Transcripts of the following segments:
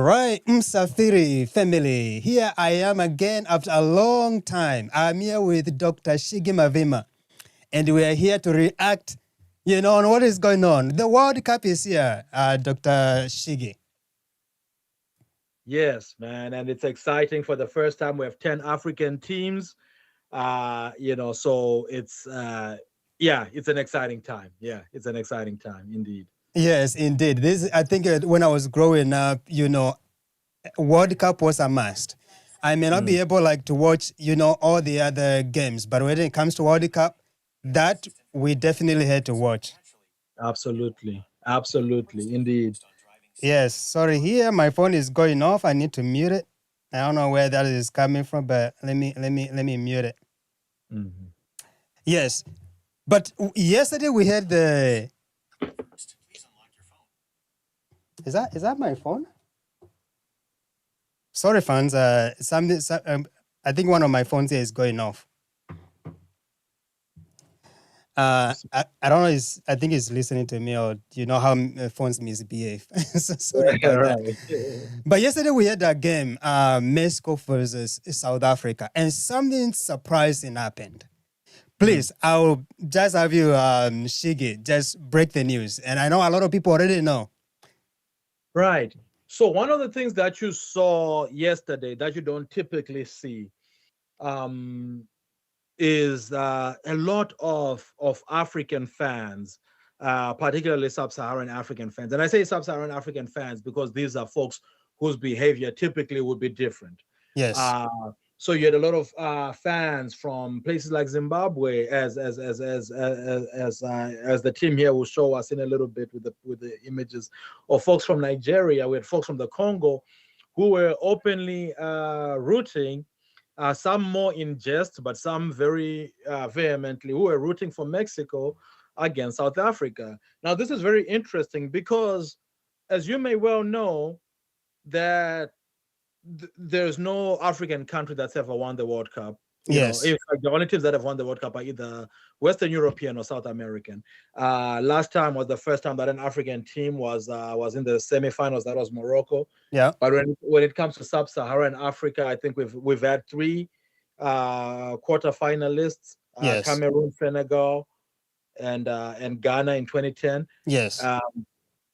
right, Msafiri family. Here I am again after a long time. I'm here with Dr. Shigi Mavima, and we are here to react, on what is going on. The World Cup is here, Dr. Shigi. Yes, man, and it's exciting. For the first time, we have 10 African teams. So it's an exciting time. Yeah, it's an exciting time indeed. Yes, indeed. I think when I was growing up, World Cup was a must. I may not be able to watch, all the other games, but when it comes to World Cup, that we definitely had to watch. Absolutely, absolutely, indeed. Yes, sorry. Here, my phone is going off. I need to mute it. I don't know where that is coming from, but let me mute it. Mhm. Yes, but yesterday we had the. Is that my phone? Sorry, fans. I think one of my phones here is going off. I don't know. I think he's listening to me, or you know how phones misbehave. So sorry about that. Right. But yesterday we had a game, Mexico versus South Africa, and something surprising happened. Please, I'll just have you, Shigi, just break the news. And I know a lot of people already know. Right. So one of the things that you saw yesterday that you don't typically see um, is a lot of African fans, particularly sub-Saharan African fans. And I say sub-Saharan African fans because these are folks whose behavior typically would be different. Yes. Uh, so you had a lot of fans from places like Zimbabwe, as the team here will show us in a little bit with the images, or folks from Nigeria. We had folks from the Congo who were openly rooting, some more in jest, but some very vehemently, who were rooting for Mexico against South Africa. Now, this is very interesting because, as you may well know, that there's no African country that's ever won the World Cup. Yes. In fact, the only teams that have won the World Cup are either Western European or South American. Last time was the first time that an African team was in the semifinals. That was Morocco. Yeah. But when it comes to Sub-Saharan Africa, I think we've had three quarterfinalists: Yes. Cameroon, Senegal, and Ghana in 2010. Yes.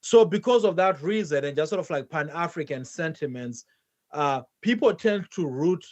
So because of that reason, and just sort of like Pan-African sentiments, people tend to root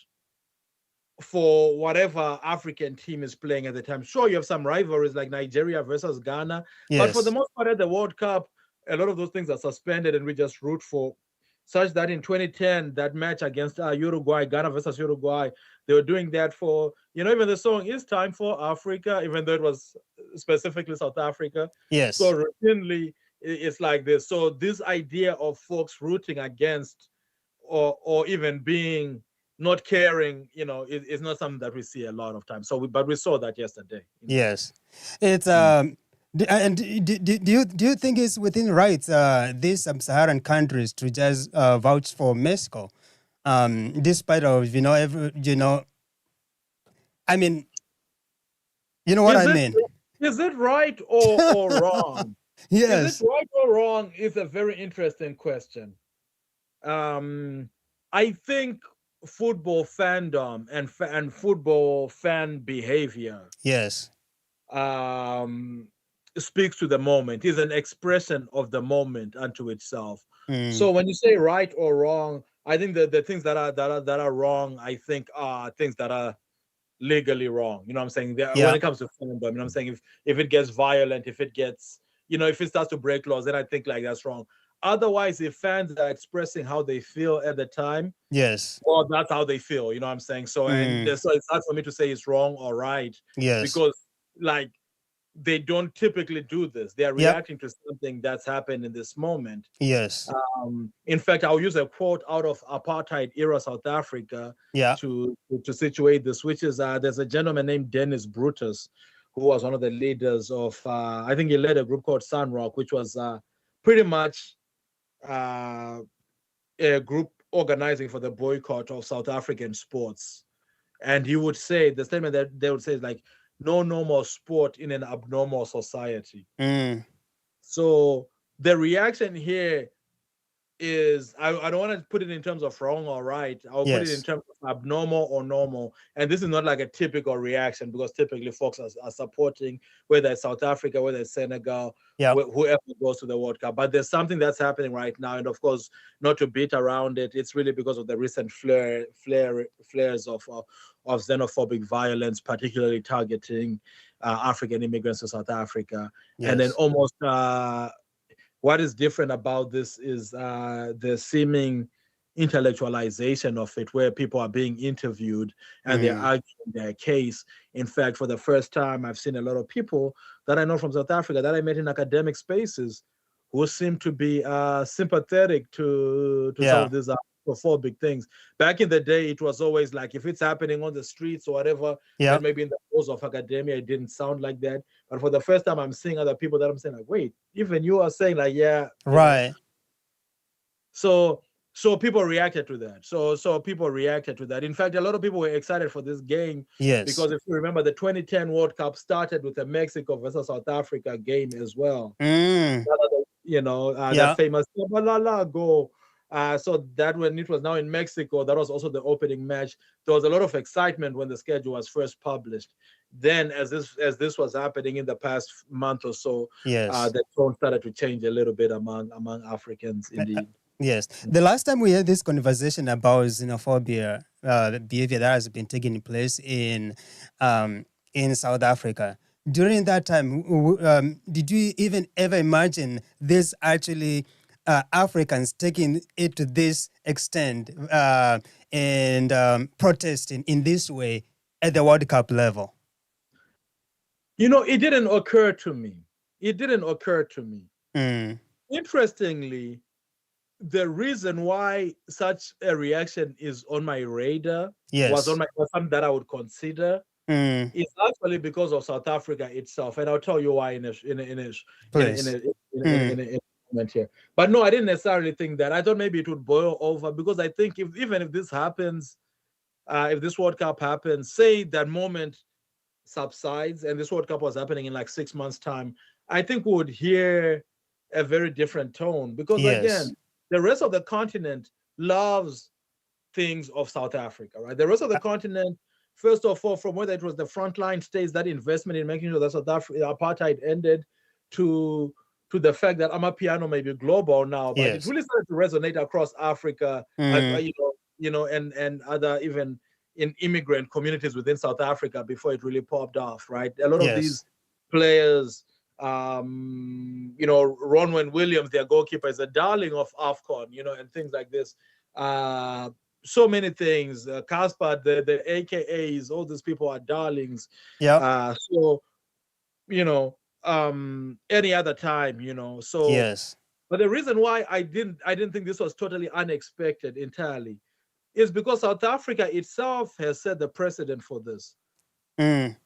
for whatever African team is playing at the time. Sure, you have some rivalries like Nigeria versus Ghana, but for the most part at the World Cup, a lot of those things are suspended and we just root for, such that in 2010, that match against Uruguay, Ghana versus Uruguay, they were doing that for, even the song is Time for Africa, even though it was specifically South Africa. Yes. So routinely, it's like this. So this idea of folks rooting against or even being not caring, is not something that we see a lot of times. But we saw that yesterday. Yes, it's and do you think it's within rights these sub-Saharan countries to just vouch for Mexico, despite of I mean, you know what I mean? Is it right or wrong? Yes. Is it right or wrong? Is a very interesting question. I think football fandom and football fan behavior, yes, speaks to the moment, is an expression of the moment unto itself. So when you say right or wrong, I think that the things that are wrong, I think are things that are legally wrong. You know what I'm saying? When it comes to fandom, you know what I'm saying? If it gets violent, if it gets, if it starts to break laws, then I think that's wrong. Otherwise, if fans are expressing how they feel at the time, yes, well, that's how they feel. You know what I'm saying? So, so it's hard for me to say it's wrong or right. Yes. Because, they don't typically do this. They are reacting to something that's happened in this moment. Yes. In fact, I'll use a quote out of apartheid era South Africa to situate this, which is there's a gentleman named Dennis Brutus, who was one of the leaders of, I think he led a group called Sunrock, which was pretty much a group organizing for the boycott of South African sports. And he would say, the statement that they would say is like, no normal sport in an abnormal society. So the reaction here is I don't want to put it in terms of wrong or right. I'll put it in Yes. terms of abnormal or normal. And this is not like a typical reaction because typically folks are supporting whether it's South Africa, whether it's Senegal, Yeah. whoever goes to the World Cup. But there's something that's happening right now, and of course, not to beat around it. It's really because of the recent flares of xenophobic violence, particularly targeting African immigrants to South Africa, and then Yes. almost. What is different about this is the seeming intellectualization of it, where people are being interviewed and they're Mm. arguing their case. In fact, for the first time, I've seen a lot of people that I know from South Africa that I met in academic spaces who seem to be sympathetic to some Yeah. of these homophobic things. Back in the day, it was always like if it's happening on the streets or whatever, Yeah. then maybe in the halls of academia, it didn't sound like that. But for the first time, I'm seeing other people that I'm saying like, wait, even you are saying like, yeah, you know. Right. So people reacted to that. So people reacted to that. In fact, a lot of people were excited for this game Yes. because if you remember, the 2010 World Cup started with a Mexico versus South Africa game as well. Mm. You know, that Yeah. famous Shabalala goal. So that when it was now in Mexico, that was also the opening match. There was a lot of excitement when the schedule was first published. Then, as this was happening in the past month or so, Yes. the tone started to change a little bit among Africans, indeed. Yes. The last time we had this conversation about xenophobia behavior that has been taking place in South Africa, during that time, did you even ever imagine this actually Africans taking it to this extent and protesting in this way at the World Cup level? You know, it didn't occur to me. It didn't occur to me. Mm. Interestingly, the reason why such a reaction is on my radar was Yes. something that I would consider Mm. is actually because of South Africa itself, and I'll tell you why in a Please. Mm. in a moment here. But no, I didn't necessarily think that. I thought maybe it would boil over because I think even if this happens, if this World Cup happens, say that moment subsides and this World Cup was happening in like 6 months' time, I think we would hear a very different tone because Yes. again, the rest of the continent loves things of South Africa, right? The rest of the continent, first of all, from whether it was the frontline states, that investment in making sure that South Africa apartheid ended, to the fact that Amapiano may be global now, but it Yes. really started to resonate across Africa, Mm. and other even in immigrant communities within South Africa before it really popped off, right? A lot of Yes. these players, Ronwen Williams, their goalkeeper, is a darling of AFCON, and things like this. So many things. Casper, the AKAs, all these people are darlings. Yep. So, any other time, So, Yes. but the reason why I didn't think this was totally unexpected entirely is because South Africa itself has set the precedent for this. Mm.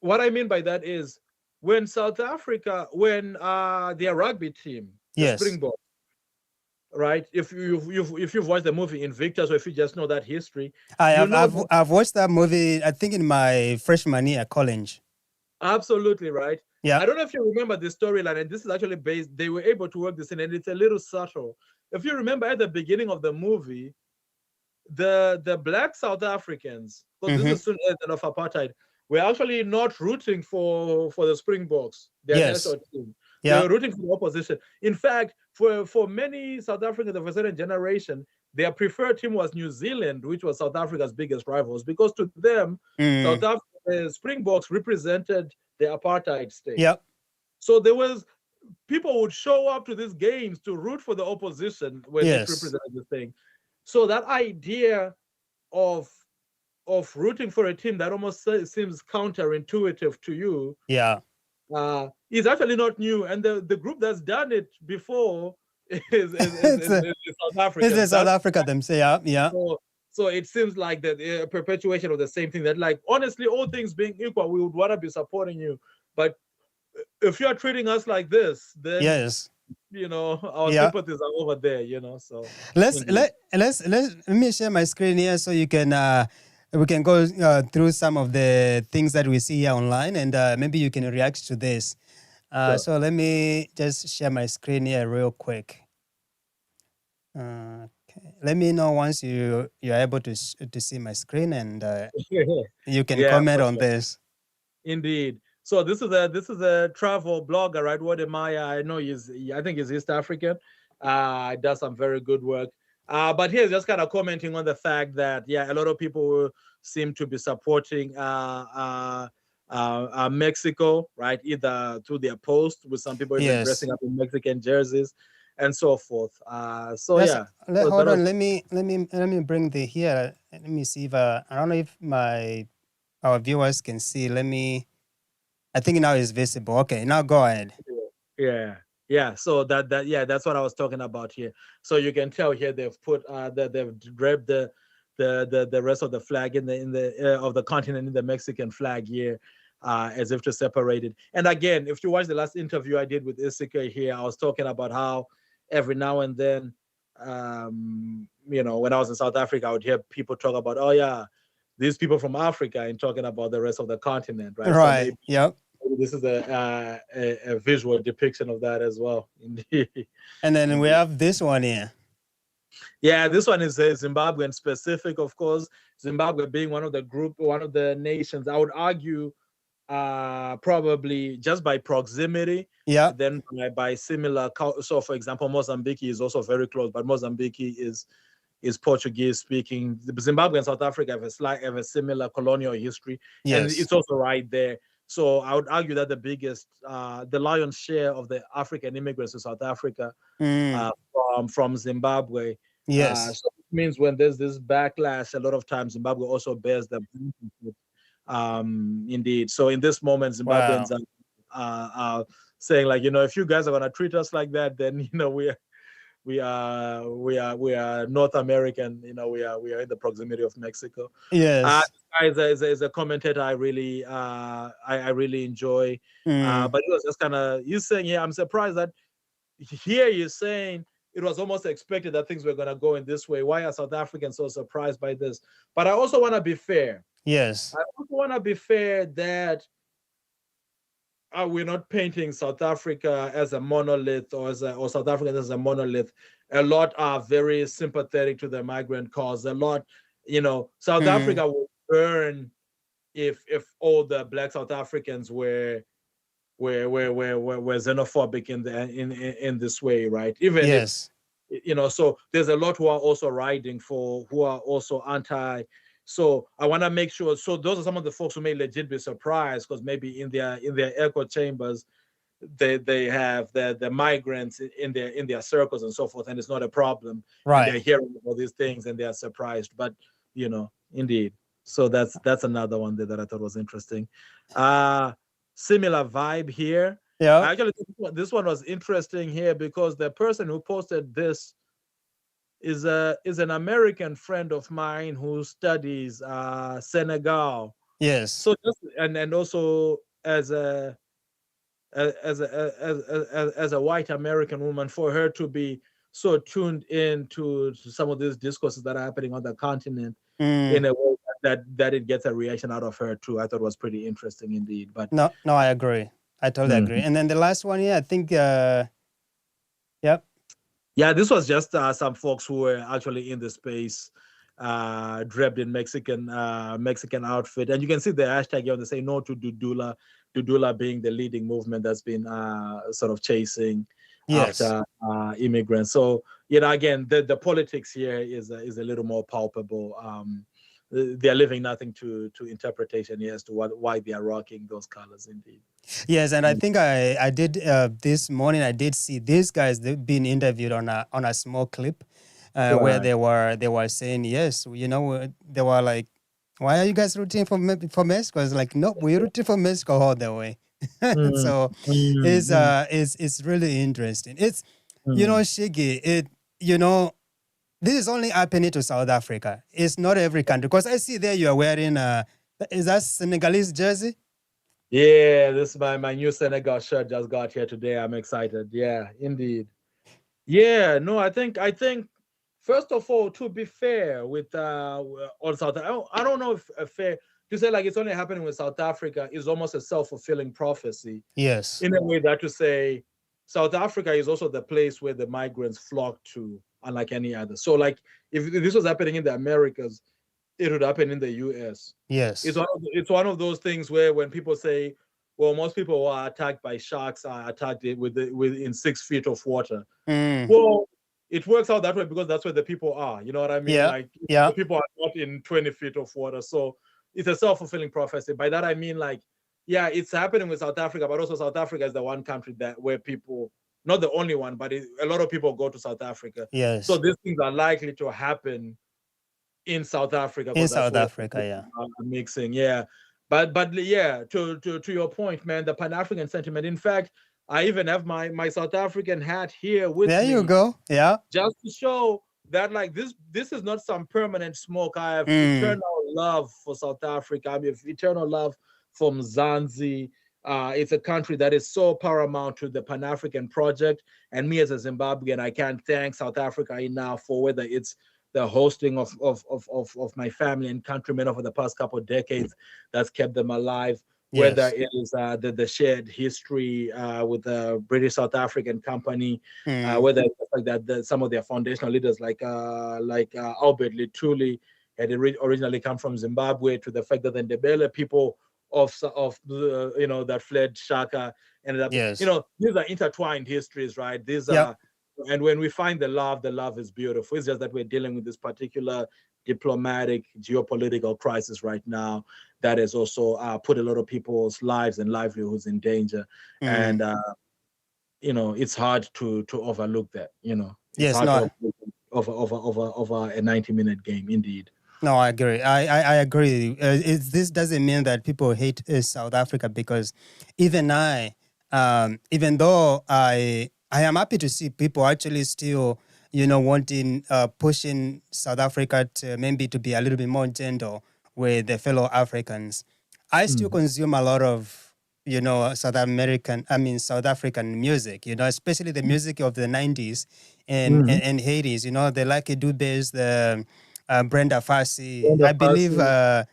What I mean by that is when South Africa, when their rugby team, the Yes. Springboks, right? If you've watched the movie Invictus, or if you just know that history, I you have know I've that I've watched that movie. I think in my freshman year at college. absolutely right. Yeah. I don't know if you remember the storyline, and this is actually based. They were able to work this in, and it's a little subtle. If you remember at the beginning of the movie, the black South Africans, because this Mm-hmm. is soon end of apartheid, were actually not rooting for the Springboks, their Yes. national team. They Yeah. were rooting for the opposition. In fact, for many South Africans of a certain generation, their preferred team was New Zealand, which was South Africa's biggest rivals, because to them, South Mm. Africa Springboks represented the apartheid state. Yep. So there was people would show up to these games to root for the opposition when it Yes. represented the thing. So that idea of rooting for a team that almost seems counterintuitive to you Yeah. is actually not new, and the group that's done it before it's a, is South it's Africans. in South Africa themselves. Yeah. Yeah. So it seems like the perpetuation of the same thing. That, like, honestly, all things being equal, we would want to be supporting you, but if you're treating us like this, then Yes. our Yeah. sympathies are over there. So Let's indeed. let me share my screen here so you can we can go through some of the things that we see here online, and maybe you can react to this. Sure. So let me just share my screen here real quick. Okay. Let me know once you're able to see my screen, and you can Yeah, comment for on sure. this. Indeed. So this is a travel blogger, right? Wode Maya. I know I think he's East African. Does some very good work. But he's just kind of commenting on the fact that yeah, a lot of people seem to be supporting Mexico, right? Either through their post, with some people even Yes. dressing up in Mexican jerseys and so forth. So Yes. yeah, so that Hold was on. Let me bring the here. Let me see if I don't know if our viewers can see. Let me. I think now it's visible. Okay. Now go ahead. yeah, yeah. So yeah, that's what I was talking about here. So you can tell here they've put that they've grabbed the rest of the flag in the of the continent in the Mexican flag here, as if to separate it. And again, if you watch the last interview I did with Issika here, I was talking about how every now and then, when I was in South Africa, I would hear people talk about, oh yeah, these people from Africa, and talking about the rest of the continent, right? So Right. maybe Yep. this is a visual depiction of that as well. Indeed. And then we Indeed. have this one here. Yeah, this one is Zimbabwean specific, of course. Zimbabwe being one of the nations, I would argue, probably just by proximity, Yep. then by similar. So, for example, Mozambique is also very close, but Mozambique is Portuguese speaking. Zimbabwe and South Africa have a similar colonial history, and Yes. it's also right there. So I would argue that the lion's share of the African immigrants to South Africa Mm. from Zimbabwe. Yes. So it means when there's this backlash, a lot of times Zimbabwe also bears the brunt of it. Indeed. So in this moment, Zimbabweans Wow. are saying like, if you guys are gonna treat us like that, then we are North American. We are in the proximity of Mexico. Yes. This guy is a commentator I really I really enjoy. Mm. But he was just kind of he's saying, yeah, I'm surprised that here you're saying it was almost expected that things were going to go in this way. Why are South Africans so surprised by this? But I also want to be fair. Yes. I also want to be fair that we're not painting South Africa as a monolith or South Africans as a monolith. A lot are very sympathetic to the migrant cause. A lot, South Mm. Africa would burn if all the Black South Africans were xenophobic in this way, right? Even if Yes. so there's a lot who are also who are also anti. So I want to make sure. So those are some of the folks who may legit be surprised because maybe in their echo chambers they have the migrants in their circles and so forth, and it's not a problem, and they're Right. hearing all these things and they are surprised. But indeed. So that's another one that I thought was interesting. Uh Similar vibe here. Yep. Actually, this one was interesting here because the person who posted this is an American friend of mine who studies Senegal. Yes. So just and also as a white American woman, for her to be so tuned in to some of these discourses that are happening on the continent Mm. in a way that it gets a reaction out of her too, I thought was pretty interesting indeed. But No, no, I agree. I totally agree. Mhm. And then the last one here, I think, yep. Yeah, this was just some folks who were actually in the space, draped in Mexican outfit, and you can see the hashtag here. They say no to Dudula, Dudula being the leading movement that's been sort of chasing Yes. after immigrants. So again, the politics here is a little more palpable. They're leaving nothing to interpretation here as to why they are rocking those colors. Indeed. Yes, and I think I did this morning. I did see these guys. They've been interviewed on a small clip, where Right. they were saying yes. They were like, "Why are you guys rooting for Mexico?" It's like, "No, we're rooting for Mexico all the way." Mm, So, mm, mm, it's really interesting. It's mm. Shiggy. You know this is only happening to South Africa. It's not every country because I see there you are wearing is that Senegalese jersey? Yeah, this is my new Senegal shirt just got here today. I'm excited. Yeah, indeed. Yeah, no, I think first of all, to be fair with on South, I don't know if fair to say like it's only happening with South Africa is almost a self-fulfilling prophecy Yes. in a way that to say South Africa is also the place where the migrants flock to. unlike any other. So like if this was happening in the Americas, it would happen in the US. Yes. It's one of those things where when people say, well, most people who are attacked by sharks are attacked within 6 feet of water. Mm. Well, it works out that way because that's where the people are. You know what I mean? Yeah. Like Yeah. the people are not in 20 feet of water. So it's a self-fulfilling prophecy. By that I mean like, yeah, it's happening with South Africa, but also South Africa is the one country that where people, not the only one, but a lot of people go to South Africa. So Yes. these things are likely to happen in South Africa In because that's South where Africa, yeah. mixing. Yeah, but yeah, to your point, man, the Pan African sentiment. In fact, I even have my South African hat here with There you me, go. Yeah. just to show that like this is not some permanent smoke. I have Mm. eternal love for South Africa. I have eternal love for Mzansi. It's a country that is so paramount to the Pan African project, and me as a Zimbabwean, I can't thank South Africa enough for whether it's the hosting of my family and countrymen over the past couple of decades that's kept them alive, whether Yes. it is the shared history with the British South African company, Mm. whether it's the fact that some of their foundational leaders like Albert Lutuli had originally come from Zimbabwe, to the fact that the Ndebele people of that fled Shaka ended up, Yes. these are intertwined histories, right? These Yep. are, and when we find the love is beautiful. It's just that we're dealing with this particular diplomatic, geopolitical crisis right now that has also put a lot of people's lives and livelihoods in danger. Mm. And it's hard to overlook that. It's Yes. hard No. to over a 90-minute game, indeed. No, I agree. I agree. This doesn't mean that people hate South Africa, because even even though I am happy to see people actually still, wanting, pushing South Africa to maybe to be a little bit more gentle with the fellow Africans. I still Mm. consume a lot of, South African music, especially the music of the 90s Mhm. and 80s, the Lucky Dubes, the Brenda Fassie. Brenda I believe Fassie.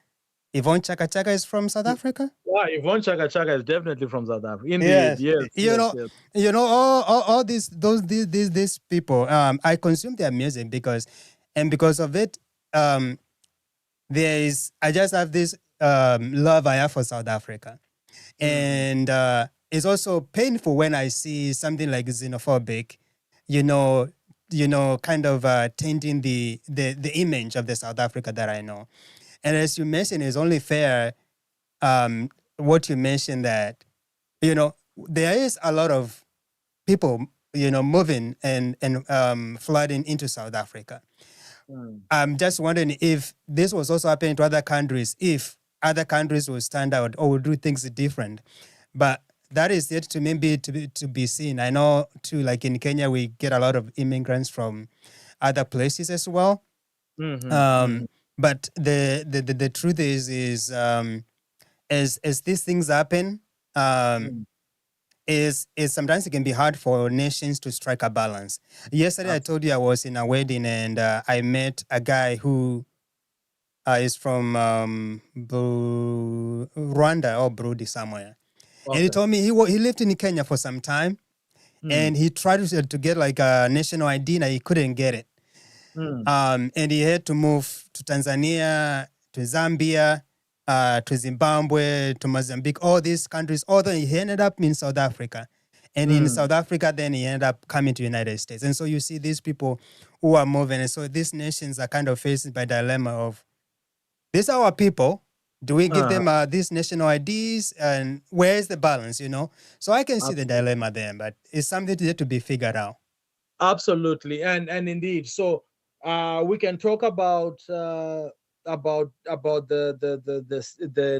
Yvonne Chaka Chaka is from South Africa. Yeah, Yvonne Chaka Chaka is definitely from South Africa. Indeed, Yes, yes, you yes, know, yes. all these people. I consume their music because of it. I just have this love I have for South Africa, Mm. and it's also painful when I see something like xenophobic, you know, kind of tainting the image of the South Africa that I know. And as you mentioned, it's only fair, what you mentioned, that, there is a lot of people, moving and flooding into South Africa. Mm. I'm just wondering if this was also happening to other countries, if other countries will stand out or will do things different. But that is yet to maybe to be seen. I know too, like in Kenya, we get a lot of immigrants from other places as well. Mhm, mhm, Um, but the truth is as these things happen, um, mm. is sometimes it can be hard for nations to strike a balance. Yesterday, I told you I was in a wedding, and I met a guy who is from Rwanda or Burundi somewhere, and he Okay. told me he lived in Kenya for some time, Mm, and he tried to get like a national ID, and he couldn't get it. mm, And he had to move to Tanzania, to Zambia, to Zimbabwe, to Mozambique, all these countries. Although he ended up in South Africa, and in mm. South Africa, then he ended up coming to the United States. And so you see these people who are moving, and so these nations are kind of faced by the dilemma of, these are our people. Do we give Uh, them these national IDs, and where is the balance? So I can see the absolutely. dilemma there, but it's something to be figured out. Absolutely, and indeed. So, we can talk about the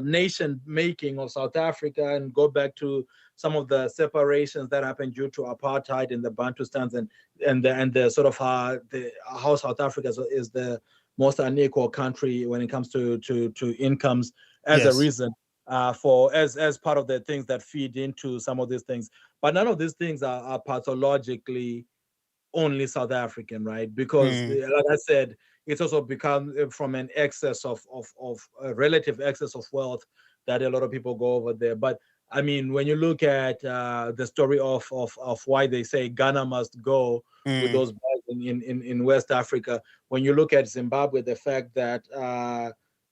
nation making of South Africa, and go back to some of the separations that happened due to apartheid in the Bantustans, and the sort of how South Africa is the most unequal country when it comes to incomes, as a Yes. reason for as part of the things that feed into some of these things. But none of these things are pathologically only South African, right? Because, Mm, like I said, it's also become from an excess of a relative excess of wealth that a lot of people go over there. But I mean, when you look at the story of why they say Ghana must go with mm, those bars in West Africa. When you look at Zimbabwe, the fact that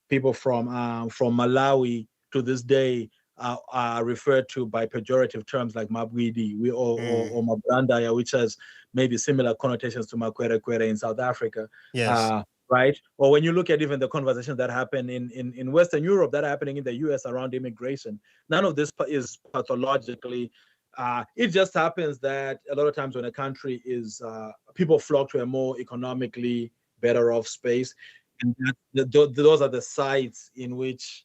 people from Malawi to this day are referred to by pejorative terms like Mabwidi or Mabrandaya, which has maybe similar connotations to Makwere Kwere in South Africa. Yes. Right? Or when you look at even the conversations that happen in Western Europe that are happening in the US around immigration, none of this is pathologically. It just happens that a lot of times when a country is, people flock to a more economically better off space. And those are the sites in which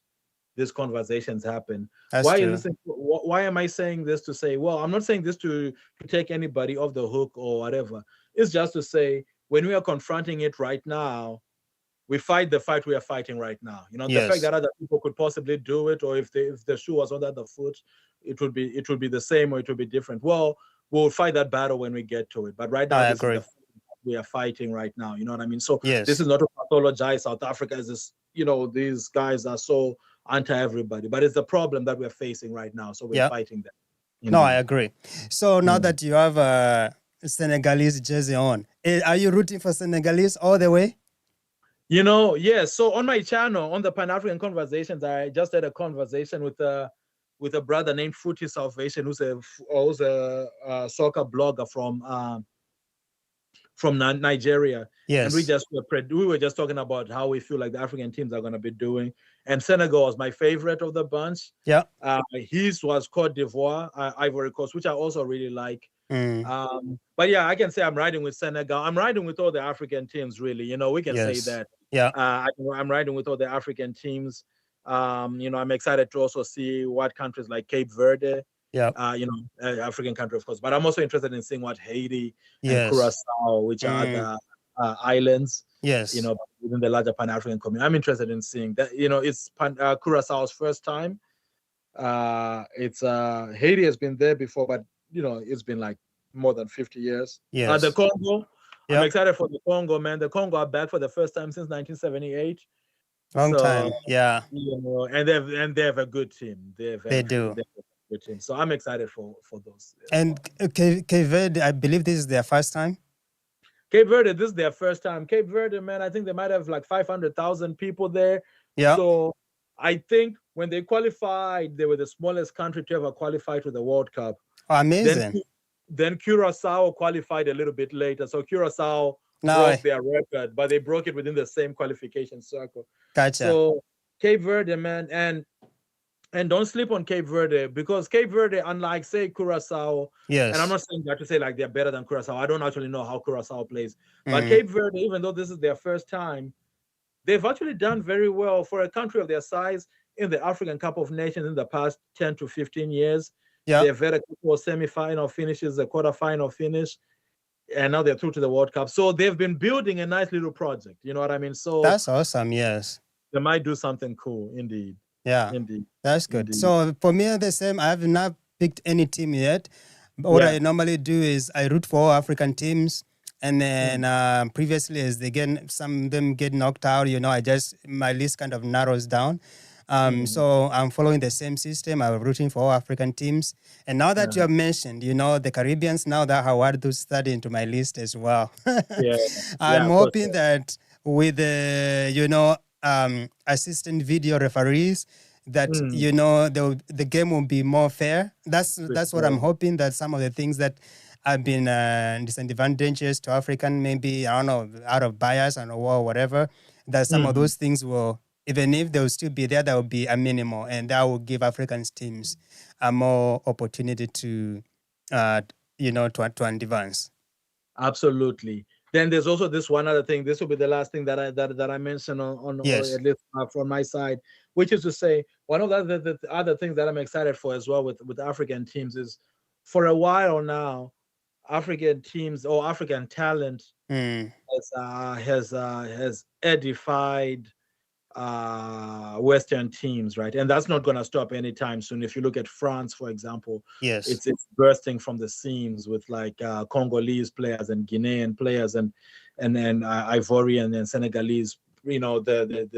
these conversations happen. That's true. Why am I saying this to say, well, I'm not saying this to take anybody off the hook or whatever. It's just to say, when we are confronting it right now, we fight the fight we are fighting right now. You know, the fact that other people could possibly do it, or if the shoe was on the other foot, it would be the same or it would be different. Well, we'll fight that battle when we get to it. But right now, I this agree. is the fight we are fighting right now. You know what I mean? So Yes. This is not to pathologize South Africa as this, you know, these guys are so anti everybody, but it's the problem that we're facing right now. So we're fighting that. No, I agree. So now that you have a Senegalese jersey on, are you rooting for Senegalese all the way? You know, yes. So on my channel, on the Pan-African Conversations, I just had a conversation with a brother named Fruity Salvation, who's a soccer blogger from Nigeria. Yes. And we were just talking about how we feel like the African teams are going to be doing. And Senegal was my favorite of the bunch. Yeah. His was Cote d'Ivoire, Ivory Coast, which I also really like. But yeah, I can say I'm riding with Senegal. I'm riding with all the African teams, really. You know, we can say that. Yeah. I'm riding with all the African teams. You know, I'm excited to also see what countries like Cape Verde, you know, African country, of course. But I'm also interested in seeing what Haiti and Curacao, which are other islands, you know, within the larger Pan-African community. I'm interested in seeing that. You know, it's Curaçao's first time. Haiti has been there before, but you know, it's been like more than 50 years. Yes. The Congo. I'm excited for the Congo, man. The Congo are back for the first time since 1978. Long time, yeah. You know, and they have a good team. They do. Good team. So I'm excited for those. And Cape Verde, I believe this is their first time. Cape Verde, this is their first time. Cape Verde, man, I think they might have like 500,000 people there. Yeah. So I think when they qualified, they were the smallest country to ever qualify to the World Cup. Oh, amazing. Then Curacao qualified a little bit later. So Curacao broke their record, but they broke it within the same qualification circle. Gotcha. So Cape Verde, man, and don't sleep on Cape Verde, because Cape Verde, unlike, say, Curacao, and I'm not saying that to say like they're better than Curacao. I don't actually know how Curacao plays. But Cape Verde, even though this is their first time, they've actually done very well for a country of their size in the African Cup of Nations in the past 10 to 15 years. Yeah. They've had a couple of semi-final finishes, a quarter-final finish, and now they're through to the World Cup. So they've been building a nice little project. You know what I mean? So that's awesome, yes. They might do something cool, indeed. Yeah, indeed. That's good. Indeed. So for me, the same. I have not picked any team yet. But what I normally do is I root for all African teams. And then previously, as some of them get knocked out, you know, my list kind of narrows down. So I'm following the same system. I'm rooting for all African teams. And now that you have mentioned, you know, the Caribbeans, now that Howard started into my list as well. I'm hoping that with the, you know, assistant video referees, that, you know, the game will be more fair. That's what I'm hoping, that some of the things that have been disadvantageous to African, maybe, I don't know, out of bias and or whatever, that some of those things will, even if they'll still be there, that will be a minimal, and that will give African teams a more opportunity to, you know, to advance. Absolutely. Then there's also this one other thing. This will be the last thing that I mention on or at least from my side, which is to say, one of the other things that I'm excited for as well with African teams is, for a while now, African teams or African talent has edified Western teams, right? And that's not going to stop anytime soon. If you look at France, for example, it's bursting from the seams with like Congolese players and Guinean players and Ivorian and Senegalese, you know, the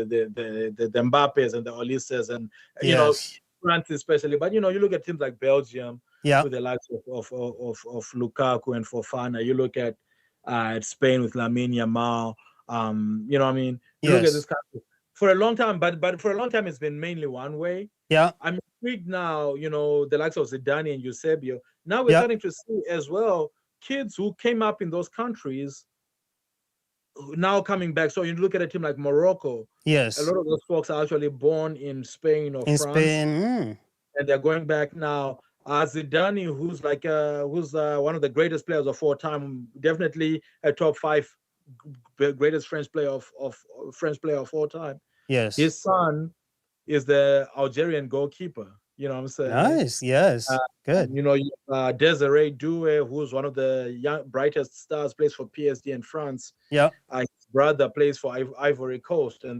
Mbappes and the Olisses and you know, France especially. But you know, you look at teams like Belgium with the likes of Lukaku and Fofana. You look at Spain with Lamine Yamal. You know what I mean? You look at Yes. this country for a long time, but for a long time it's been mainly one way. Yeah. I'm intrigued now, the likes of Zidane and Eusebio. Now we're Yeah. starting to see as well kids who came up in those countries now coming back. So you look at a team like Morocco, a Yes. lot of those folks are actually born in Spain or In France, Spain. and they're going back now. Zidane, who's one of the greatest players of all time, definitely a top five greatest French player of all time. Yes. His son is the Algerian goalkeeper. You know what I'm saying? Nice. Yes. Good. Desiree Doué, who's one of the brightest stars, plays for PSG in France. Yeah. His brother plays for Ivory Coast, and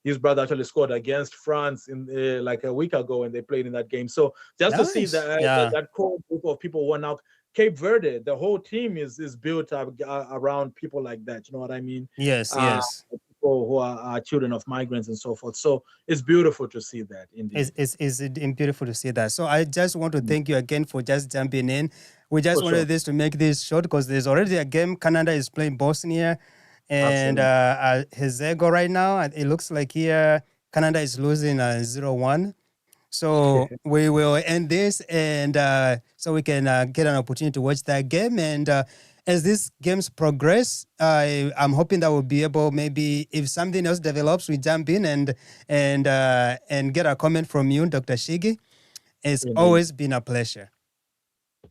his brother actually scored against France in like a week ago, and they played in that game. So just to see Nice. Yeah. that core group of people who are now Cape Verde, the whole team is built up around people like that. You know what I mean? Yes. Yes. People who are children of migrants and so forth. So it's beautiful to see that, indeed. It's beautiful to see that. So I just want to thank you again for just jumping in. We just For wanted sure. this to make this short because there's already a game. Canada is playing Bosnia and Herzegovina right now. It looks like here Canada is losing 0-1. So we will end this, and so we can get an opportunity to watch that game. And as these games progress, I'm hoping that we'll be able, maybe if something else develops, we jump in and get a comment from you, Dr. Shigi. It's Indeed. always been a pleasure.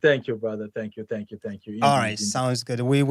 Thank you, brother. Thank you. All right, sounds good. We